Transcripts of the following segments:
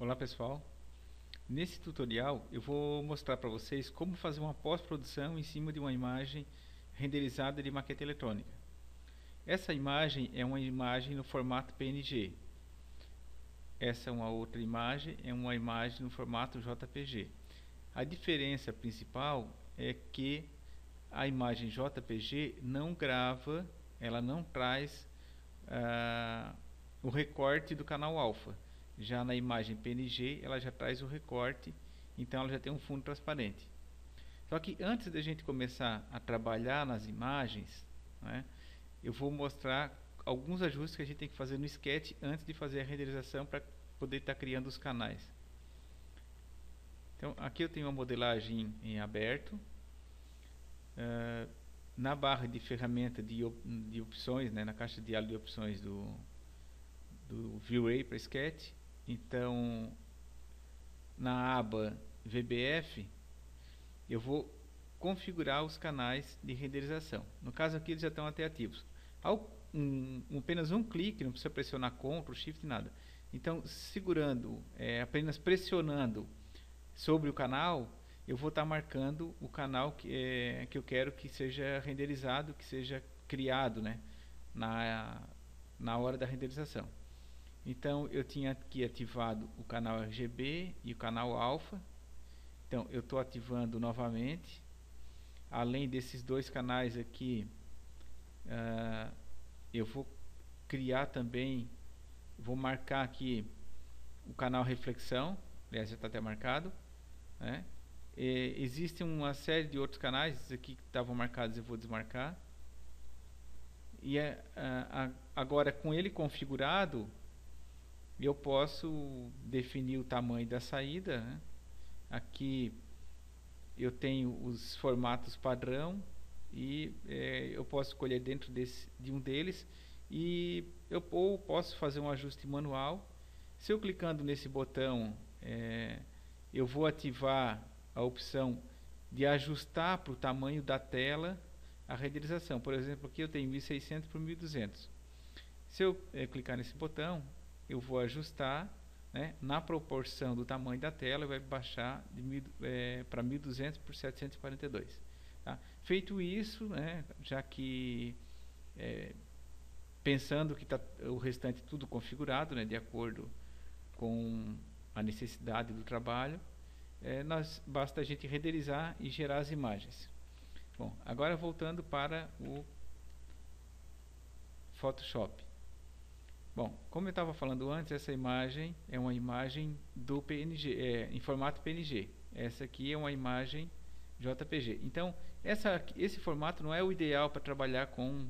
Olá pessoal, nesse tutorial eu vou mostrar para vocês como fazer uma pós-produção em cima de uma imagem renderizada de maquete eletrônica. Essa imagem é uma imagem no formato PNG. Essa é uma outra imagem, é uma imagem no formato JPG. A diferença principal é que a imagem JPG não grava, ela não traz o recorte do canal alfa. Já na imagem PNG ela já traz o recorte, então ela já tem um fundo transparente. Só que antes da gente começar a trabalhar nas imagens, né, eu vou mostrar alguns ajustes que a gente tem que fazer no Sketch antes de fazer a renderização para poder estar criando os canais. Então aqui eu tenho uma modelagem em aberto. Na barra de ferramenta de opções, né, na caixa de diálogo de opções do V-Ray para Sketch, então na aba VBF eu vou configurar os canais de renderização. No caso aqui eles já estão até ativos. Apenas um clique, não precisa pressionar Ctrl, Shift, nada. Então segurando, apenas pressionando sobre o canal, eu vou estar marcando o canal que eu quero que seja renderizado, que seja criado, né, na hora da renderização. Então eu tinha aqui ativado o canal RGB e o canal alfa. Então eu estou ativando novamente. Além desses dois canais aqui, eu vou criar também, vou marcar aqui o canal reflexão. Aliás, já está até marcado, né? Existe uma série de outros canais. Esses aqui que estavam marcados eu vou desmarcar. E agora com ele configurado, eu posso definir o tamanho da saída, né? Aqui eu tenho os formatos padrão e eu posso escolher dentro de um deles, e eu posso fazer um ajuste manual. Se eu clicando nesse botão, eu vou ativar a opção de ajustar para o tamanho da tela a renderização. Por exemplo, aqui eu tenho 1600 por 1200. Se eu clicar nesse botão, eu vou ajustar, né, na proporção do tamanho da tela, vai baixar para 1200 por 742. Tá? Feito isso, né, já que pensando que está o restante tudo configurado, né, de acordo com a necessidade do trabalho, basta a gente renderizar e gerar as imagens. Bom, agora voltando para o Photoshop. Bom, como eu estava falando antes, essa imagem é uma imagem do PNG, em formato PNG. Essa aqui é uma imagem JPG. Então, esse formato não é o ideal para trabalhar com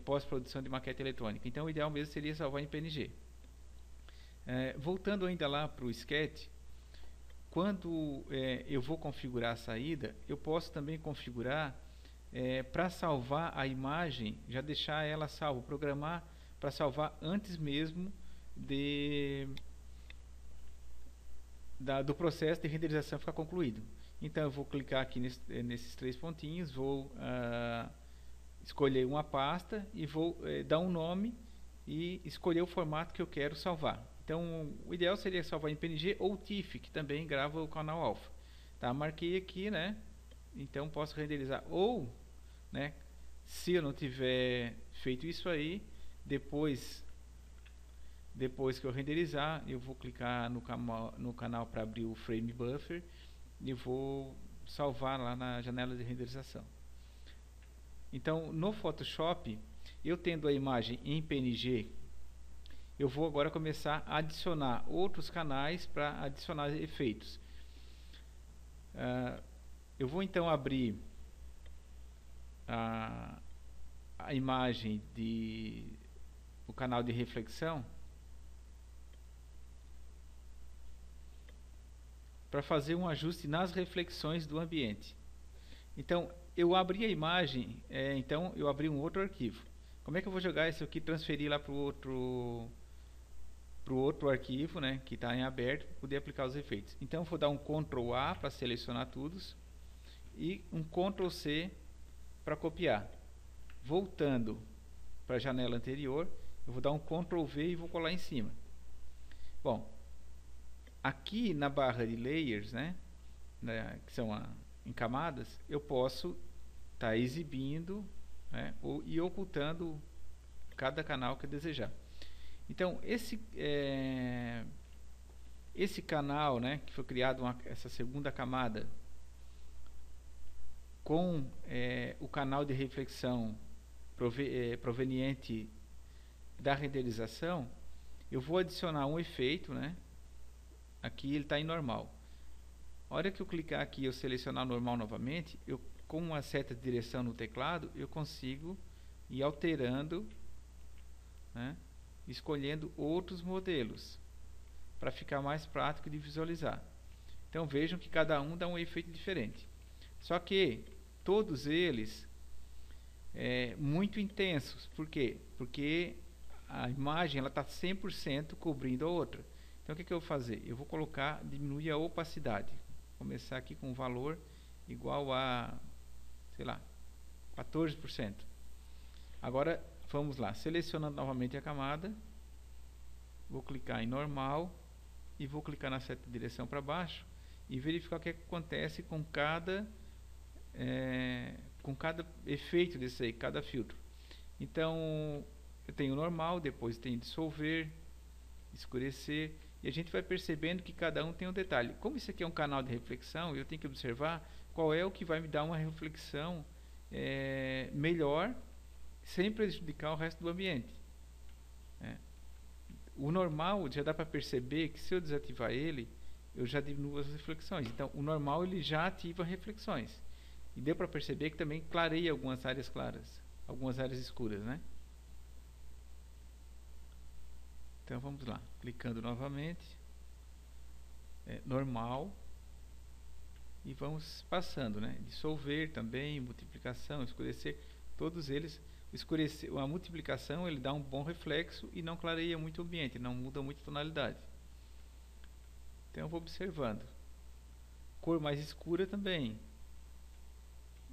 pós-produção de maquete eletrônica. Então, o ideal mesmo seria salvar em PNG. Voltando ainda lá para o Sketch, quando eu vou configurar a saída, eu posso também configurar para salvar a imagem, já deixar ela salva, programar para salvar antes mesmo do processo de renderização ficar concluído. Então eu vou clicar aqui nesses três pontinhos, vou escolher uma pasta e vou dar um nome e escolher o formato que eu quero salvar. Então o ideal seria salvar em PNG ou TIFF, que também grava o canal alfa. Tá, marquei aqui, né? Então posso renderizar, ou, né, se eu não tiver feito isso aí, depois que eu renderizar, eu vou clicar no canal para abrir o Frame Buffer e vou salvar lá na janela de renderização. Então no Photoshop, eu tendo a imagem em PNG, eu vou agora começar a adicionar outros canais para adicionar efeitos. Eu vou então abrir a imagem o canal de reflexão para fazer um ajuste nas reflexões do ambiente. Então eu abri a imagem, então eu abri um outro arquivo. Como é que eu vou jogar isso aqui, transferir lá para o outro arquivo, né, que está em aberto, para poder aplicar os efeitos? Então eu vou dar um Ctrl A para selecionar todos e um Ctrl C para copiar. Voltando para a janela anterior, eu vou dar um Ctrl V e vou colar em cima. Bom, aqui na barra de layers, né, que são em camadas, eu posso estar exibindo, né, e ocultando cada canal que eu desejar. Então esse canal, né, que foi criado essa segunda camada com o canal de reflexão proveniente da renderização, eu vou adicionar um efeito, né? Aqui ele está em normal. A hora que eu clicar aqui e eu selecionar normal novamente, com uma seta de direção no teclado, eu consigo ir alterando, né, escolhendo outros modelos para ficar mais prático de visualizar. Então vejam que cada um dá um efeito diferente. Só que todos eles muito intensos. Por quê? Porque a imagem está 100% cobrindo a outra. Então o que eu vou fazer? Eu vou diminuir a opacidade. Vou começar aqui com um valor igual a, sei lá, 14%. Agora vamos lá, selecionando novamente a camada, vou clicar em normal e vou clicar na seta de direção para baixo e verificar o que acontece com cada efeito desse aí, cada filtro. Então eu tenho normal, depois tem dissolver, escurecer, e a gente vai percebendo que cada um tem um detalhe. Como isso aqui é um canal de reflexão, eu tenho que observar qual é o que vai me dar uma reflexão melhor, sem prejudicar o resto do ambiente. O normal já dá para perceber que se eu desativar ele, eu já diminuo as reflexões. Então o normal ele já ativa reflexões. E deu para perceber que também clareia algumas áreas claras, algumas áreas escuras, né? Então vamos lá, clicando novamente, normal, e vamos passando, né? Dissolver também, multiplicação, escurecer, todos eles. A multiplicação ele dá um bom reflexo e não clareia muito o ambiente, não muda muito a tonalidade. Então eu vou observando. Cor mais escura também.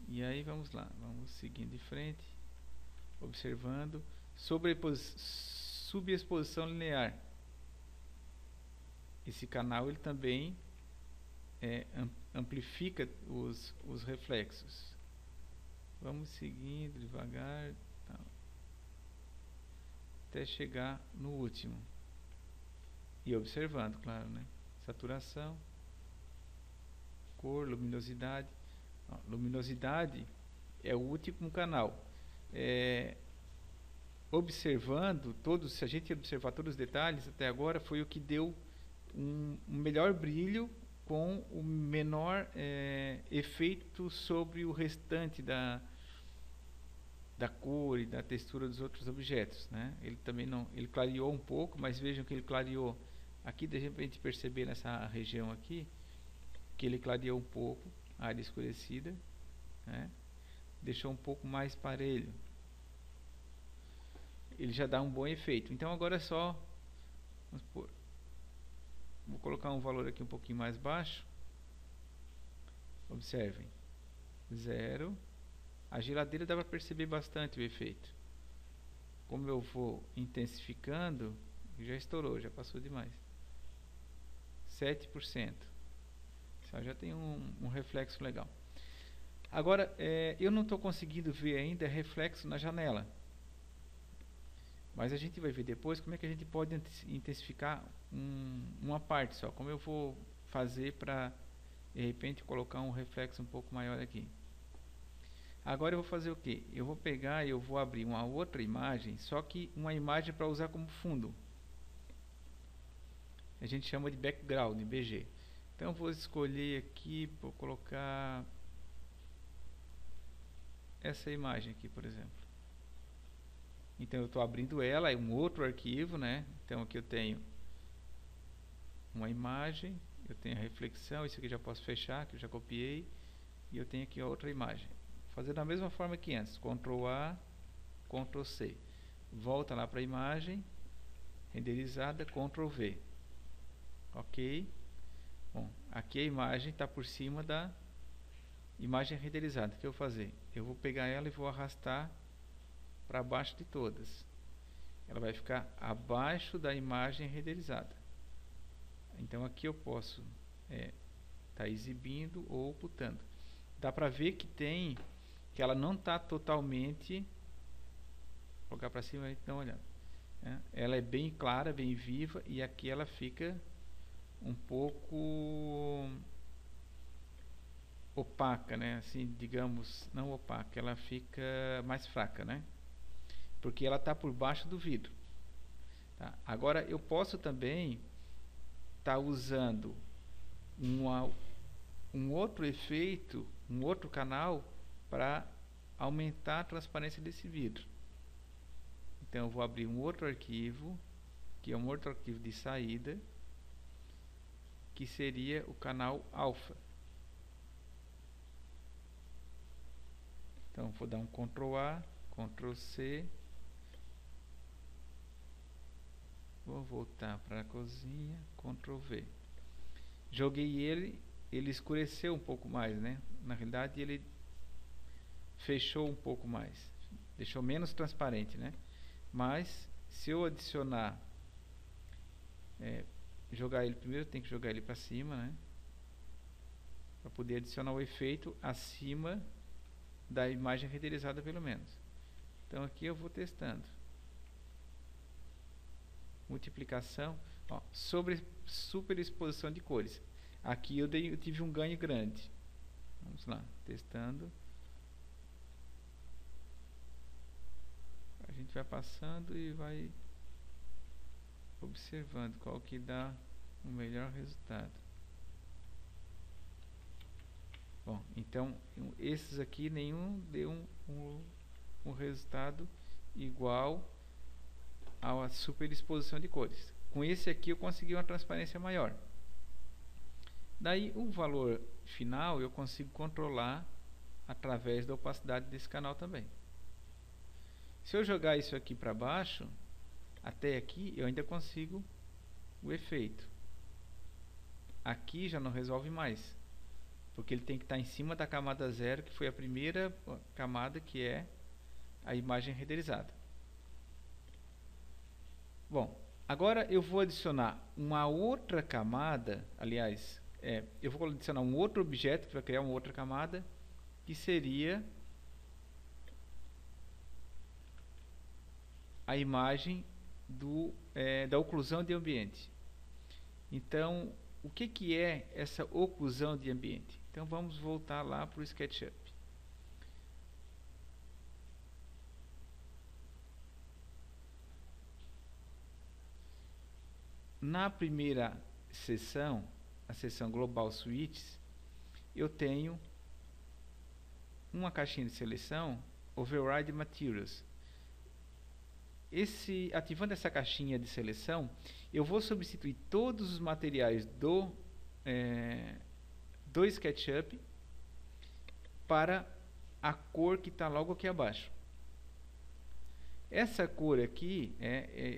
E aí vamos lá, vamos seguindo de frente, observando. Subexposição linear. Esse canal ele também amplifica os reflexos. Vamos seguindo devagar, até chegar no último. E observando, claro, né? Saturação, cor, luminosidade. Luminosidade é o último canal. Observando todos, se a gente observar todos os detalhes até agora, foi o que deu um melhor brilho com o menor efeito sobre o restante da cor e da textura dos outros objetos, né? Ele também ele clareou um pouco, mas vejam que ele clareou aqui, de repente perceber nessa região aqui que ele clareou um pouco a área escurecida, né? Deixou um pouco mais parelho. Ele já dá um bom efeito. Então agora é só, vamos supor, vou colocar um valor aqui um pouquinho mais baixo. Observem, 0. A geladeira dá para perceber bastante o efeito. Como eu vou intensificando, já estourou, já passou demais. 7%. Já tem um reflexo legal. Agora, eu não estou conseguindo ver ainda reflexo na janela. Mas a gente vai ver depois como é que a gente pode intensificar uma parte só. Como eu vou fazer para, de repente, colocar um reflexo um pouco maior aqui. Agora eu vou fazer o que? Eu vou pegar e eu vou abrir uma outra imagem, só que uma imagem para usar como fundo. A gente chama de background, BG. Então eu vou escolher aqui, vou colocar essa imagem aqui, por exemplo. Então eu estou abrindo ela, é um outro arquivo, né? Então aqui eu tenho uma imagem, eu tenho a reflexão, isso aqui já posso fechar, que eu já copiei, e eu tenho aqui outra imagem. Fazer da mesma forma que antes, Ctrl A, Ctrl C. Volta lá para a imagem, renderizada, Ctrl V. Ok? Bom, aqui a imagem está por cima da imagem renderizada. O que eu vou fazer? Eu vou pegar ela e vou arrastar para baixo de todas. Ela vai ficar abaixo da imagem renderizada. Então aqui eu posso tá exibindo ou ocultando. Dá para ver que ela não está totalmente, vou colocar para cima e dá uma olhada, né? Ela é bem clara, bem viva, e aqui ela fica um pouco opaca, né? Assim, digamos, não opaca, ela fica mais fraca, né? Porque ela está por baixo do vidro, tá? Agora eu posso também estar usando um outro efeito, um outro canal para aumentar a transparência desse vidro. Então eu vou abrir um outro arquivo, que é um outro arquivo de saída, que seria o canal alfa. Então vou dar um Ctrl A, Ctrl C. Vou voltar para a cozinha, Ctrl V. Joguei ele escureceu um pouco mais, né? Na realidade ele fechou um pouco mais, deixou menos transparente, né? Mas se eu adicionar, jogar ele primeiro, tem que jogar ele para cima, né? Para poder adicionar o efeito acima da imagem renderizada, pelo menos. Então aqui eu vou testando. Multiplicação, ó, sobre superexposição de cores. Aqui eu tive um ganho grande. Vamos lá, testando. A gente vai passando e vai observando qual que dá o melhor resultado. Bom, então esses aqui nenhum deu um resultado igual à superexposição de cores. Com esse aqui eu consegui uma transparência maior. Daí o valor final eu consigo controlar através da opacidade desse canal também. Se eu jogar isso aqui para baixo, até aqui eu ainda consigo o efeito. Aqui já não resolve mais, porque ele tem que estar em cima da camada 0, que foi a primeira camada, que é a imagem renderizada. Bom, agora eu vou adicionar uma outra camada, aliás, eu vou adicionar um outro objeto que vai criar uma outra camada, que seria a imagem da oclusão de ambiente. Então, o que é essa oclusão de ambiente? Então vamos voltar lá para o SketchUp. Na primeira seção, a seção Global Switches, eu tenho uma caixinha de seleção, Override Materials. Ativando essa caixinha de seleção, eu vou substituir todos os materiais do SketchUp para a cor que está logo aqui abaixo. Essa cor aqui,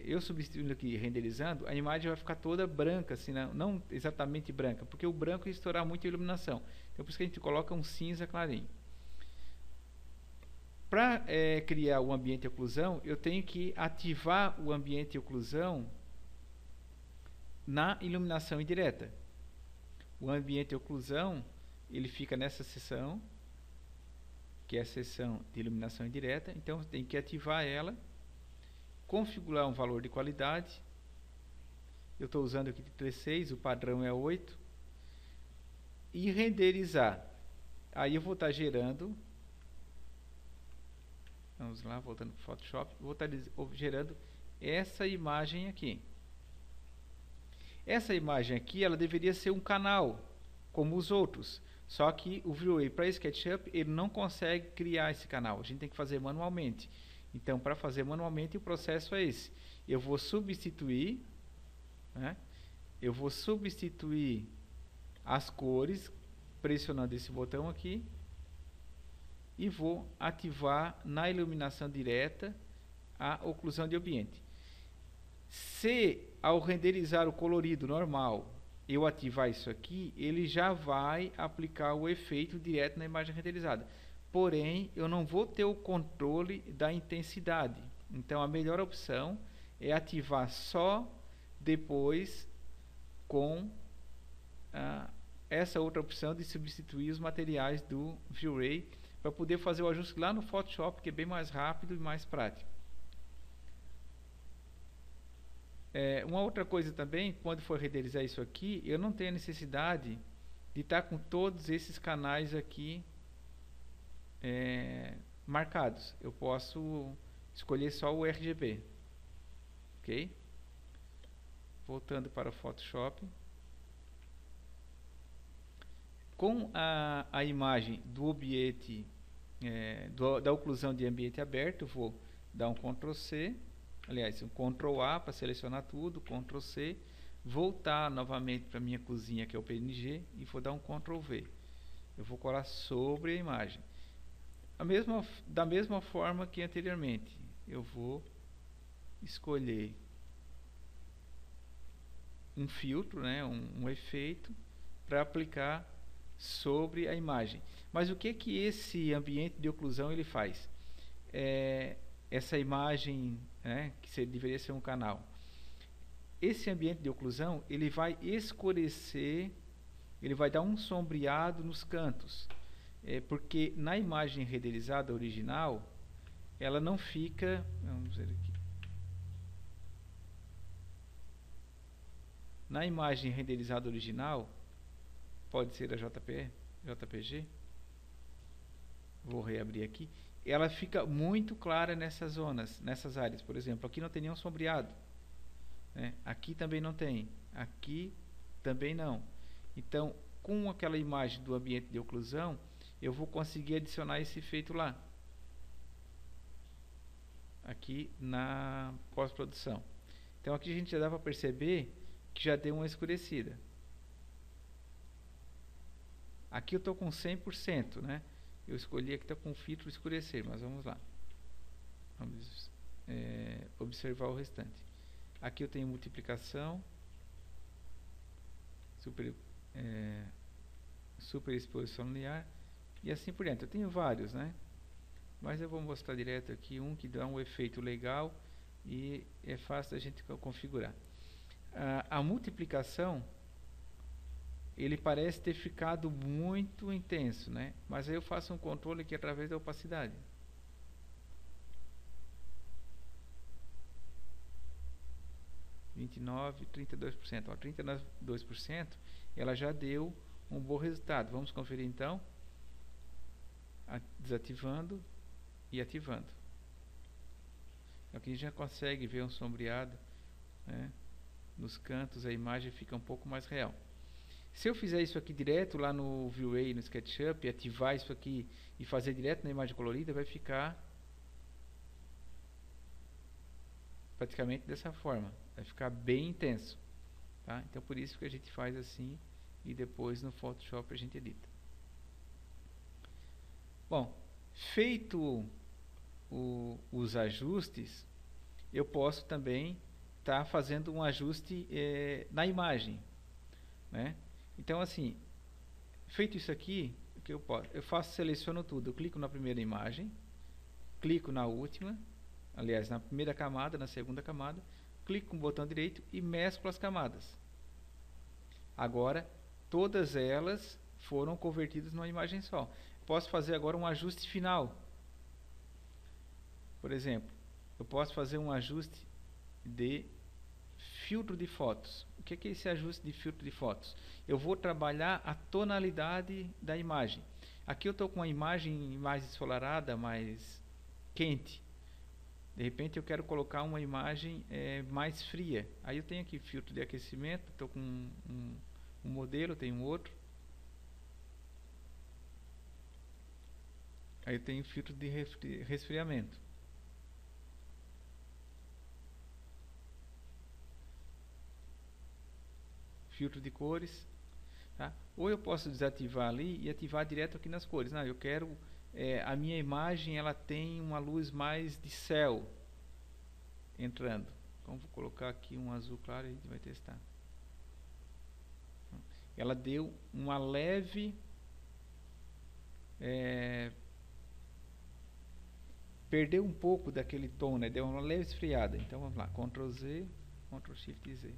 eu substituindo aqui, renderizando, a imagem vai ficar toda branca, assim, não exatamente branca, porque o branco ia estourar muito a iluminação. Então por isso que a gente coloca um cinza clarinho. Para criar o ambiente de oclusão, eu tenho que ativar o ambiente de oclusão na iluminação indireta. O ambiente de oclusão, ele fica nessa seção, que é a seção de iluminação indireta. Então tem que ativar ela, configurar um valor de qualidade. Eu estou usando aqui de 3.6, o padrão é 8, e renderizar. Aí eu vou estar gerando, vamos lá, voltando para o Photoshop, vou estar gerando essa imagem aqui. Essa imagem aqui, ela deveria ser um canal, como os outros. Só que o Vue para SketchUp, ele não consegue criar esse canal. A gente tem que fazer manualmente. Então, para fazer manualmente, o processo é esse. Eu vou substituir, né? Eu vou substituir as cores, pressionando esse botão aqui, e vou ativar na iluminação direta a oclusão de ambiente. Se ao renderizar o colorido normal eu ativar isso aqui, ele já vai aplicar o efeito direto na imagem renderizada. Porém, eu não vou ter o controle da intensidade. Então, a melhor opção é ativar só depois com essa outra opção de substituir os materiais do V-Ray para poder fazer o ajuste lá no Photoshop, que é bem mais rápido e mais prático. Uma outra coisa também, quando for renderizar isso aqui, eu não tenho a necessidade de estar com todos esses canais aqui marcados. Eu posso escolher só o RGB. Ok? Voltando para o Photoshop. Com a imagem do ambiente, da oclusão de ambiente aberto, eu vou dar um Ctrl C, aliás, um Ctrl A para selecionar tudo, Ctrl C, voltar novamente para a minha cozinha, que é o PNG, e vou dar um Ctrl V. Eu vou colar sobre a imagem. Da mesma forma que anteriormente, eu vou escolher um filtro, né, um efeito, para aplicar sobre a imagem. Mas o que esse ambiente de oclusão ele faz? Essa imagem, né, que deveria ser um canal, esse ambiente de oclusão ele vai escurecer, ele vai dar um sombreado nos cantos, porque na imagem renderizada original ela não fica, vamos ver aqui, na imagem renderizada original, pode ser a JPG, vou reabrir aqui, ela fica muito clara nessas zonas, nessas áreas. Por exemplo, aqui não tem nenhum sombreado, né? Aqui também não tem, aqui também não. Então, com aquela imagem do ambiente de oclusão, eu vou conseguir adicionar esse efeito lá, aqui na pós-produção. Então aqui a gente já dá para perceber que já deu uma escurecida. Aqui eu estou com 100%, né? Eu escolhi aqui, está com filtro escurecer, mas vamos lá. Vamos observar o restante. Aqui eu tenho multiplicação, superexposição linear e assim por diante. Eu tenho vários, né? Mas eu vou mostrar direto aqui um que dá um efeito legal e é fácil da gente configurar. A multiplicação, ele parece ter ficado muito intenso, né? Mas aí eu faço um controle aqui através da opacidade. (29%, 32%). Ó, 32% ela já deu um bom resultado. Vamos conferir então, desativando e ativando. Aqui a gente já consegue ver um sombreado, né? Nos cantos a imagem fica um pouco mais real. Se eu fizer isso aqui direto lá no V-Ray, no SketchUp, e ativar isso aqui e fazer direto na imagem colorida, vai ficar praticamente dessa forma. Vai ficar bem intenso, tá? Então por isso que a gente faz assim e depois no Photoshop a gente edita. Bom, feito os ajustes, eu posso também estar fazendo um ajuste na imagem, né? Então assim, feito isso aqui, o que eu faço, seleciono tudo, eu clico na primeira imagem, clico na última, aliás, na primeira camada, na segunda camada, clico com o botão direito e mesclo as camadas. Agora, todas elas foram convertidas numa imagem só. Posso fazer agora um ajuste final. Por exemplo, eu posso fazer um ajuste de filtro de fotos. O que é esse ajuste de filtro de fotos? Eu vou trabalhar a tonalidade da imagem. Aqui eu estou com uma imagem mais ensolarada, mais quente. De repente eu quero colocar uma imagem mais fria. Aí eu tenho aqui filtro de aquecimento, estou com um modelo, tenho um outro. Aí eu tenho filtro de resfriamento. Filtro de cores, tá? Ou eu posso desativar ali e ativar direto aqui nas cores. Não, eu quero a minha imagem, ela tem uma luz mais de céu entrando. Então vou colocar aqui um azul claro e a gente vai testar. Ela deu uma leve perdeu um pouco daquele tom, né? Deu uma leve esfriada. Então vamos lá, Ctrl Z, Ctrl Shift Z.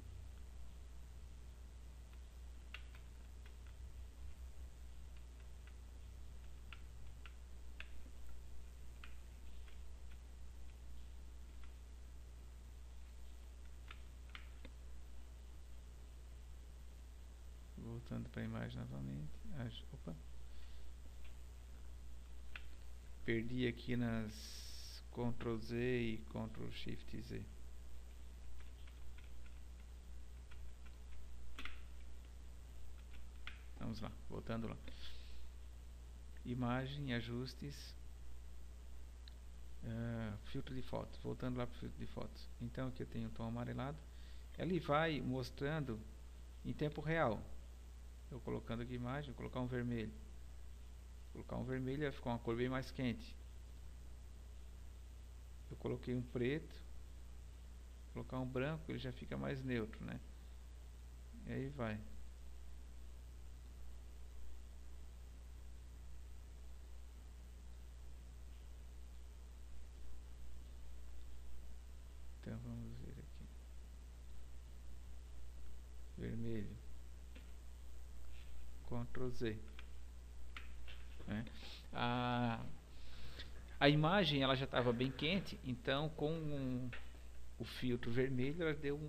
Voltando para a imagem novamente. Opa. Perdi aqui nas Ctrl Z e Ctrl Shift Z. Vamos lá, voltando lá. Imagem, ajustes, filtro de fotos. Voltando lá para o filtro de fotos. Então aqui eu tenho o tom amarelado. Ele vai mostrando em tempo real. Eu colocando aqui imagem, vou colocar um vermelho. Colocar um vermelho vai ficar uma cor bem mais quente. Eu coloquei um preto. Vou colocar um branco, ele já fica mais neutro, né? E aí vai. Então vamos ver aqui. Vermelho. Ctrl Z. Né? A imagem ela já estava bem quente, então com o filtro vermelho ela deu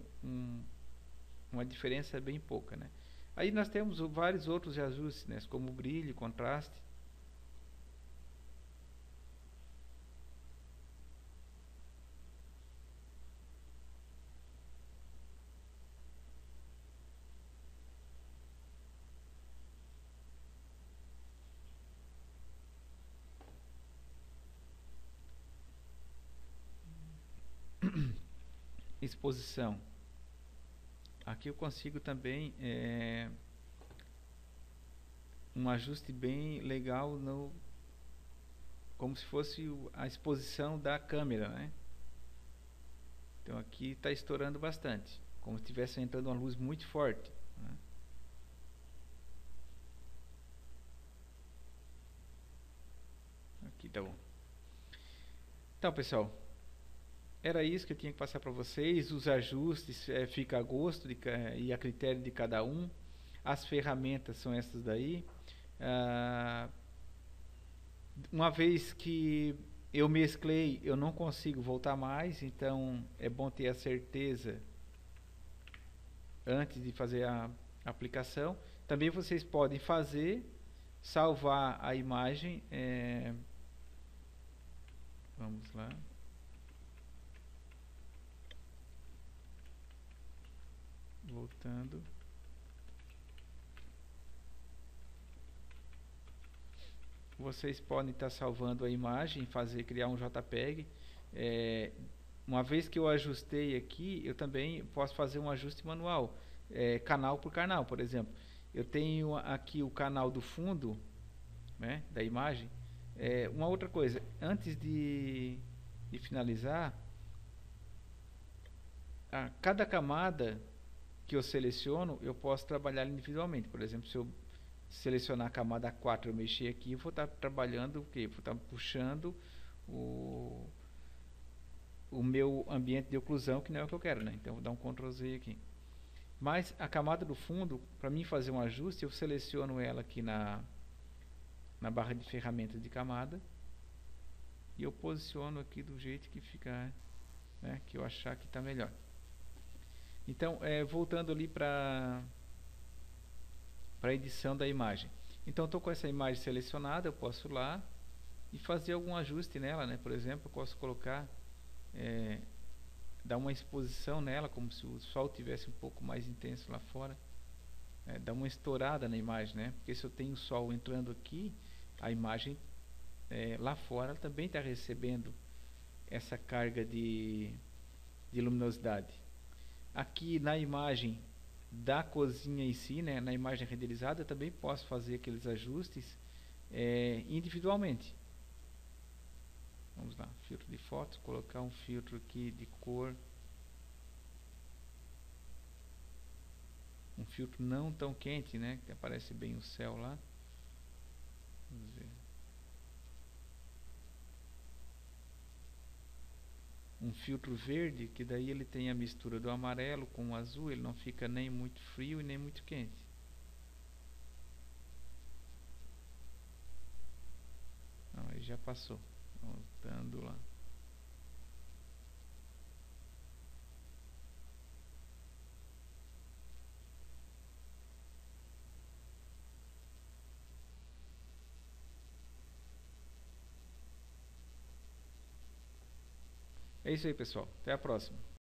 uma diferença bem pouca, né? Aí nós temos vários outros ajustes, né? Como brilho, contraste. Exposição. Aqui eu consigo também um ajuste bem legal no, como se fosse a exposição da câmera, né? Então aqui está estourando bastante, como se estivesse entrando uma luz muito forte, né? Aqui tá bom. Então, pessoal, era isso que eu tinha que passar para vocês. Os ajustes fica a gosto e a critério de cada um. As ferramentas são essas daí. Uma vez que eu mesclei, eu não consigo voltar mais, então é bom ter a certeza antes de fazer a aplicação. Também vocês podem fazer, salvar a imagem. Vamos lá. Voltando. Vocês podem estar salvando a imagem, criar um JPEG. Uma vez que eu ajustei aqui, eu também posso fazer um ajuste manual, canal por canal, por exemplo. Eu tenho aqui o canal do fundo, né, da imagem. Uma outra coisa, antes de finalizar, cada camada que eu seleciono, eu posso trabalhar individualmente. Por exemplo, se eu selecionar a camada 4, eu mexer aqui, eu vou estar trabalhando o quê? Vou estar puxando o meu ambiente de oclusão, que não é o que eu quero, né? Então vou dar um Ctrl Z aqui. Mas a camada do fundo, para mim fazer um ajuste, eu seleciono ela aqui na barra de ferramentas de camada e eu posiciono aqui do jeito que ficar, né, que eu achar que está melhor. Então, voltando ali para a edição da imagem. Então, estou com essa imagem selecionada, eu posso ir lá e fazer algum ajuste nela, né? Por exemplo, eu posso colocar, dar uma exposição nela, como se o sol tivesse um pouco mais intenso lá fora. Dar uma estourada na imagem, né? Porque se eu tenho o sol entrando aqui, a imagem lá fora também está recebendo essa carga de luminosidade. Aqui na imagem da cozinha em si, né, na imagem renderizada, eu também posso fazer aqueles ajustes individualmente. Vamos lá, filtro de fotos, colocar um filtro aqui de cor, um filtro não tão quente, né, que aparece bem o céu lá. Vamos ver. Um filtro verde, que daí ele tem a mistura do amarelo com o azul, ele não fica nem muito frio e nem muito quente. Não, aí já passou. Voltando lá. É isso aí, pessoal. Até a próxima.